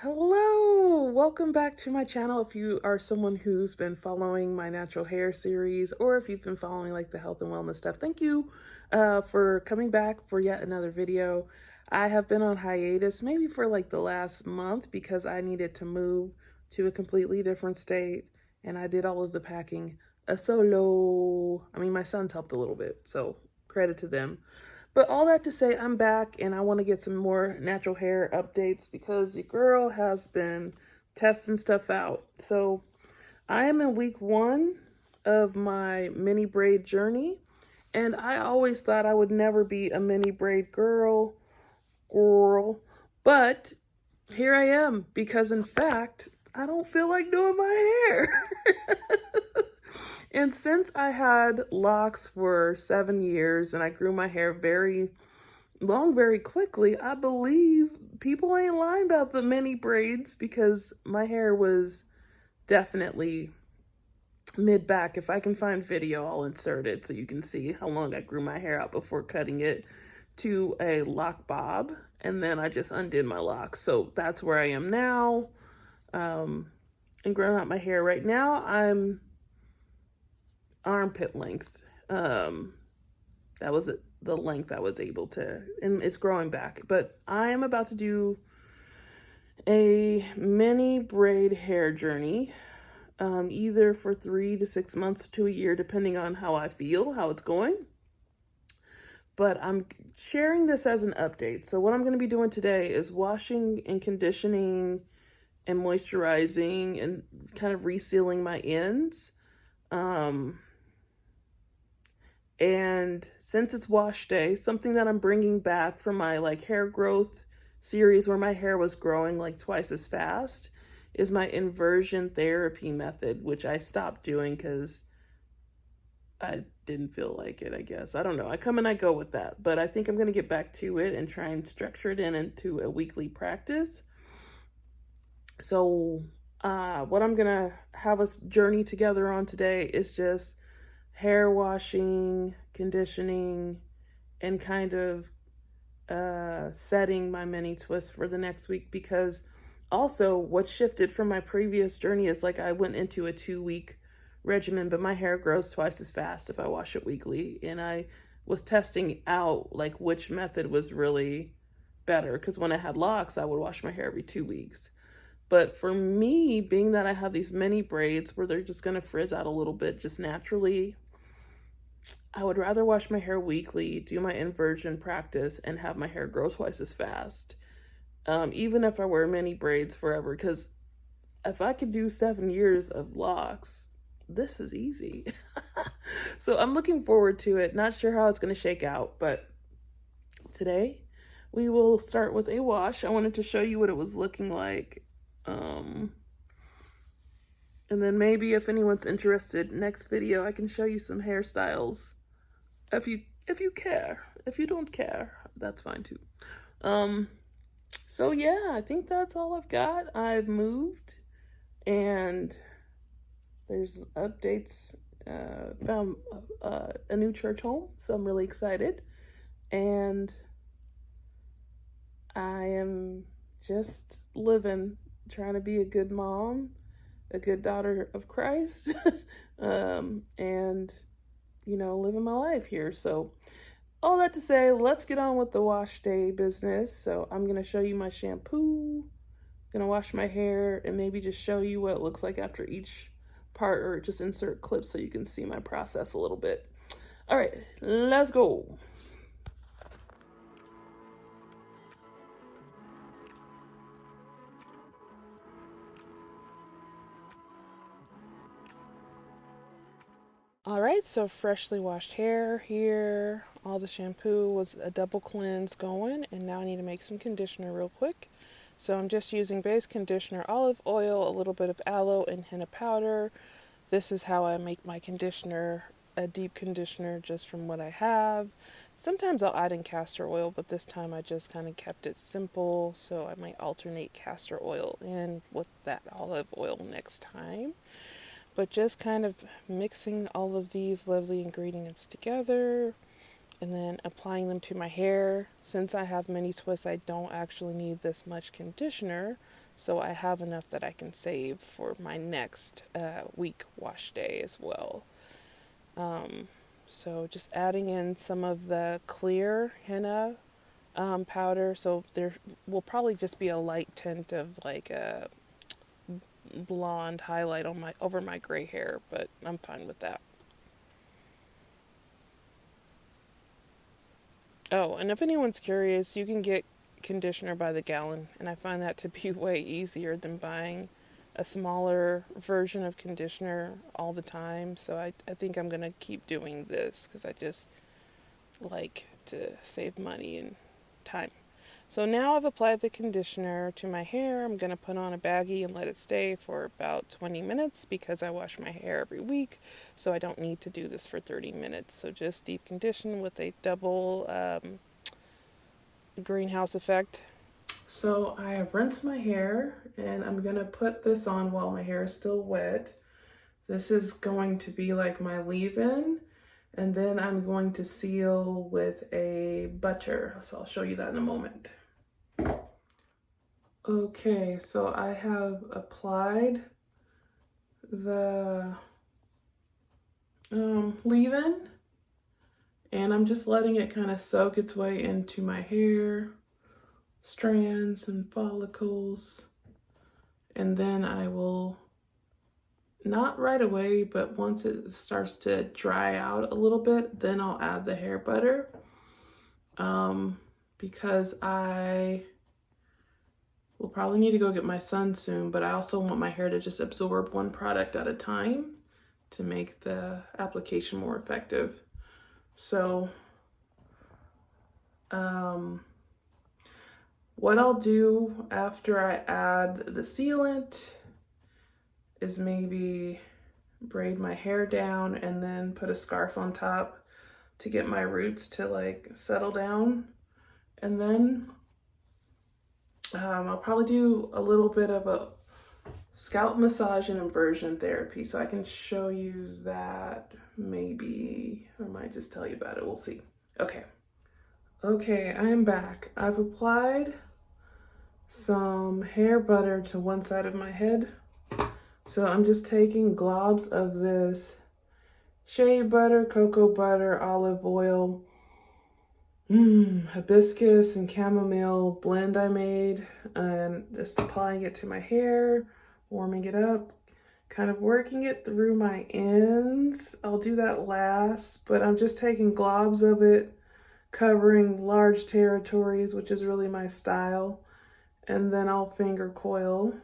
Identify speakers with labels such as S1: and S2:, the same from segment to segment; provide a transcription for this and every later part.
S1: Hello! Welcome back to my channel if you are someone who's been following my natural hair series or if you've been following like the health and wellness stuff. Thank you for coming back for yet another video. I have been on hiatus maybe for like the last month because I needed to move to a completely different state and I did all of the packing solo. I mean, my sons helped a little bit, so credit to them. But all that to say, I'm back and I want to get some more natural hair updates because your girl has been testing stuff out. So I am in week 1 of my mini braid journey, and I always thought I would never be a mini braid girl, but here I am because in fact, I don't feel like doing my hair. And since I had locks for 7 years and I grew my hair very long very quickly, I believe people ain't lying about the mini braids because my hair was definitely mid back. If I can find video, I'll insert it so you can see how long I grew my hair out before cutting it to a lock bob. And then I just undid my locks. So that's where I am now. And growing out my hair right now, I'm armpit length. That was the length I was able to, and it's growing back. But I am about to do a mini braid hair journey, either for 3 to 6 months to a year, depending on how I feel, how it's going. But I'm sharing this as an update. So what I'm going to be doing today is washing and conditioning and moisturizing and kind of resealing my ends. And since it's wash day, something that I'm bringing back from my like hair growth series where my hair was growing like twice as fast is my inversion therapy method, which I stopped doing because I didn't feel like it, I guess. I don't know. I come and I go with that, but I think I'm going to get back to it and try and structure it into a weekly practice. So what I'm going to have us journey together on today is just hair washing, conditioning, and kind of setting my mini twist for the next week, because also what shifted from my previous journey is like I went into a 2-week regimen, but my hair grows twice as fast if I wash it weekly, and I was testing out like which method was really better, because when I had locks I would wash my hair every 2 weeks. But for me, being that I have these mini braids where they're just going to frizz out a little bit just naturally, I would rather wash my hair weekly, do my inversion practice, and have my hair grow twice as fast. Even if I wear mini braids forever, because if I could do 7 years of locks, this is easy. So I'm looking forward to it. Not sure how it's going to shake out, but today we will start with a wash. I wanted to show you what it was looking like. And then maybe if anyone's interested, next video I can show you some hairstyles. If you care. If you don't care, that's fine too. So yeah, I think that's all I've got. I've moved and there's updates. Found a new church home, so I'm really excited. And I am just living, trying to be a good mom, a good daughter of Christ, and living my life here. So all that to say, let's get on with the wash day business. So I'm going to show you my shampoo, going to wash my hair, and maybe just show you what it looks like after each part, or just insert clips so you can see my process a little bit. All right, let's go. All right, so freshly washed hair here. All the shampoo was a double cleanse going, and now I need to make some conditioner real quick. So I'm just using base conditioner, olive oil, a little bit of aloe, and henna powder. This is how I make my conditioner, a deep conditioner just from what I have. Sometimes I'll add in castor oil, but this time I just kind of kept it simple, so I might alternate castor oil in with that olive oil next time. But just kind of mixing all of these lovely ingredients together and then applying them to my hair. Since I have mini twists, I don't actually need this much conditioner, so I have enough that I can save for my next week wash day as well. Um, so just adding in some of the clear henna powder. So there will probably just be a light tint of like a blonde highlight on my over my gray hair, but I'm fine with that. Oh, and if anyone's curious, you can get conditioner by the gallon, and I find that to be way easier than buying a smaller version of conditioner all the time. So I think I'm gonna keep doing this because I just like to save money and time. So now I've applied the conditioner to my hair. I'm going to put on a baggie and let it stay for about 20 minutes because I wash my hair every week. So I don't need to do this for 30 minutes. So just deep condition with a double greenhouse effect. So I have rinsed my hair and I'm going to put this on while my hair is still wet. This is going to be like my leave-in. And then I'm going to seal with a butter. So I'll show you that in a moment. Okay, so I have applied the leave-in, and I'm just letting it kind of soak its way into my hair, strands and follicles. And then I will, not right away, but once it starts to dry out a little bit, then I'll add the hair butter. Because I will probably need to go get my son soon, but I also want my hair to just absorb one product at a time to make the application more effective. So what I'll do after I add the sealant is maybe braid my hair down and then put a scarf on top to get my roots to like settle down. And then I'll probably do a little bit of a scalp massage and inversion therapy. So I can show you that maybe. I might just tell you about it. We'll see. Okay. Okay, I am back. I've applied some hair butter to one side of my head. So I'm just taking globs of this shea butter, cocoa butter, olive oil, hibiscus and chamomile blend I made, and just applying it to my hair, warming it up, kind of working it through my ends. I'll do that last, but I'm just taking globs of it, covering large territories, which is really my style, and then I'll finger coil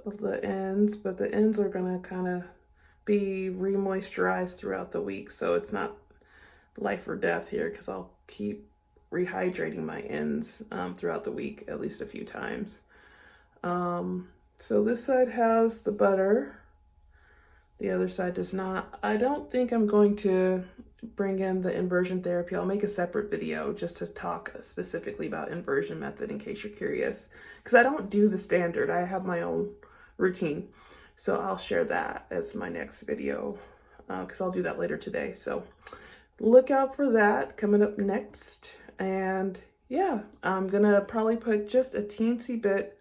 S1: the ends, but the ends are gonna kind of be re-moisturized throughout the week, so it's not life or death here because I'll keep rehydrating my ends throughout the week at least a few times. So this side has the butter, the other side does not. I don't think I'm going to bring in the inversion therapy. I'll make a separate video just to talk specifically about inversion method in case you're curious, because I don't do the standard. I have my own routine, so I'll share that as my next video because I'll do that later today. So look out for that coming up next. And yeah, I'm gonna probably put just a teensy bit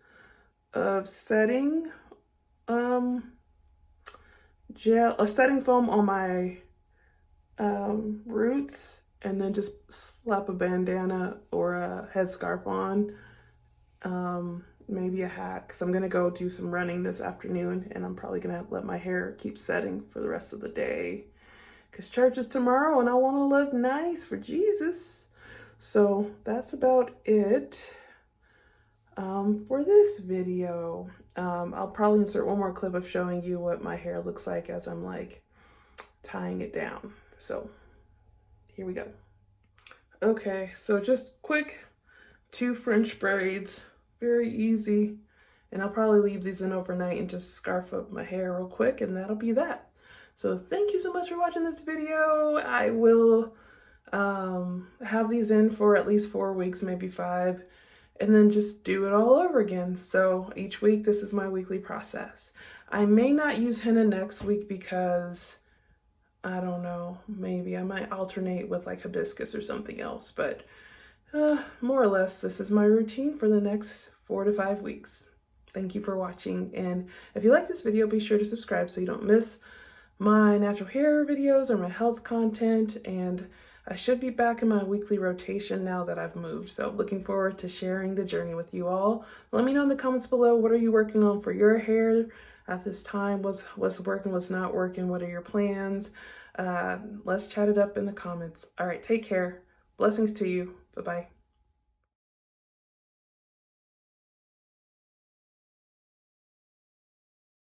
S1: of setting gel or setting foam on my roots, and then just slap a bandana or a headscarf on, maybe a hat, because I'm gonna go do some running this afternoon, and I'm probably gonna let my hair keep setting for the rest of the day because church is tomorrow and I want to look nice for Jesus. So that's about it for this video. I'll probably insert one more clip of showing you what my hair looks like as I'm like tying it down. So here we go. Okay, so just quick 2 French braids, very easy. And I'll probably leave these in overnight and just scarf up my hair real quick, and that'll be that. So thank you so much for watching this video. I will have these in for at least 4 weeks, maybe 5, and then just do it all over again. So each week, this is my weekly process. I may not use henna next week because, I don't know, maybe I might alternate with like hibiscus or something else, but more or less, this is my routine for the next 4 to 5 weeks. Thank you for watching. And if you like this video, be sure to subscribe so you don't miss my natural hair videos or my health content. And I should be back in my weekly rotation now that I've moved. So looking forward to sharing the journey with you all. Let me know in the comments below, what are you working on for your hair at this time? What's working, what's not working? What are your plans? Let's chat it up in the comments. All right, take care. Blessings to you. Bye-bye.